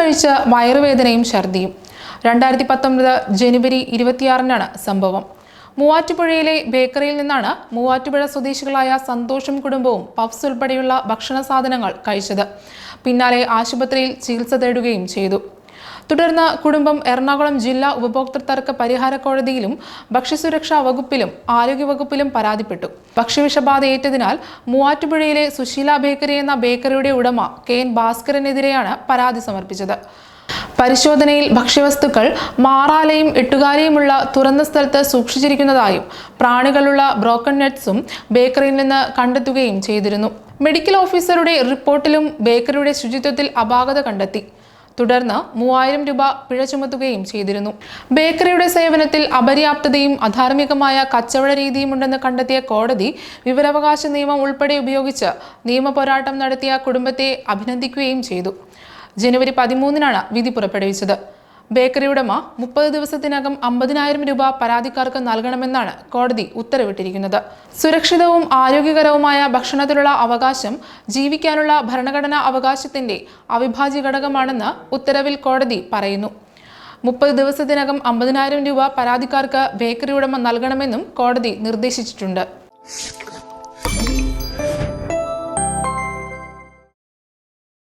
കഴിച്ച് വയറുവേദനയും ഛർദിയും. 2019 ജനുവരി 26-നാണ് സംഭവം. മൂവാറ്റുപുഴയിലെ ബേക്കറിയിൽ നിന്നാണ് മൂവാറ്റുപുഴ സ്വദേശികളായ സന്തോഷും കുടുംബവും പഫ്സ് ഉൾപ്പെടെയുള്ള ഭക്ഷണ സാധനങ്ങൾ കഴിച്ചത്. പിന്നാലെ ആശുപത്രിയിൽ ചികിത്സ തേടുകയും ചെയ്തു. തുടർന്ന് കുടുംബം എറണാകുളം ജില്ലാ ഉപഭോക്തൃ തർക്ക പരിഹാര കോടതിയിലും ഭക്ഷ്യസുരക്ഷാ വകുപ്പിലും ആരോഗ്യവകുപ്പിലും പരാതിപ്പെട്ടു. ഭക്ഷ്യവിഷബാധയേറ്റതിനാൽ മൂവാറ്റുപുഴയിലെ സുശീല ബേക്കറി എന്ന ബേക്കറിയുടെ ഉടമ KN ഭാസ്കരനെതിരെയാണ് പരാതി സമർപ്പിച്ചത്. പരിശോധനയിൽ ഭക്ഷ്യവസ്തുക്കൾ മാറാലയും എട്ടുകാലിയുമുള്ള തുറന്ന സ്ഥലത്ത് സൂക്ഷിച്ചിരിക്കുന്നതായും പ്രാണികളുള്ള ബ്രോക്കൺ നട്ട്സും ബേക്കറിയിൽ നിന്ന് കണ്ടെത്തുകയും ചെയ്തിരുന്നു. മെഡിക്കൽ ഓഫീസറുടെ റിപ്പോർട്ടിലും ബേക്കറിയുടെ ശുചിത്വത്തിൽ അപാകത കണ്ടെത്തി. തുടർന്ന് 3000 രൂപ പിഴ ചുമത്തുകയും ചെയ്തിരുന്നു. ബേക്കറിയുടെ സേവനത്തിൽ അപര്യാപ്തതയും അധാർമികമായ കച്ചവട രീതിയും ഉണ്ടെന്ന് കണ്ടെത്തിയ കോടതി വിവരാവകാശ നിയമം ഉൾപ്പെടെ ഉപയോഗിച്ച് നിയമപോരാട്ടം നടത്തിയ കുടുംബത്തെ അഭിനന്ദിക്കുകയും ചെയ്തു. ജനുവരി 13-നാണ് വിധി പുറപ്പെടുവിച്ചത്. ബേക്കറി ഉടമ 30 ദിവസത്തിനകം 50,000 രൂപ പരാതിക്കാർക്ക് നൽകണമെന്നാണ് കോടതി ഉത്തരവിട്ടിരിക്കുന്നത്. സുരക്ഷിതവും ആരോഗ്യകരവുമായ ഭക്ഷണത്തിലുള്ള അവകാശം ജീവിക്കാനുള്ള ഭരണഘടനാ അവകാശത്തിന്റെ അവിഭാജ്യ ഘടകമാണെന്ന് ഉത്തരവിൽ കോടതി പറയുന്നു. 30 ദിവസത്തിനകം 50,000 രൂപ പരാതിക്കാർക്ക് ബേക്കറി ഉടമ നൽകണമെന്നും കോടതി നിർദ്ദേശിച്ചിട്ടുണ്ട്.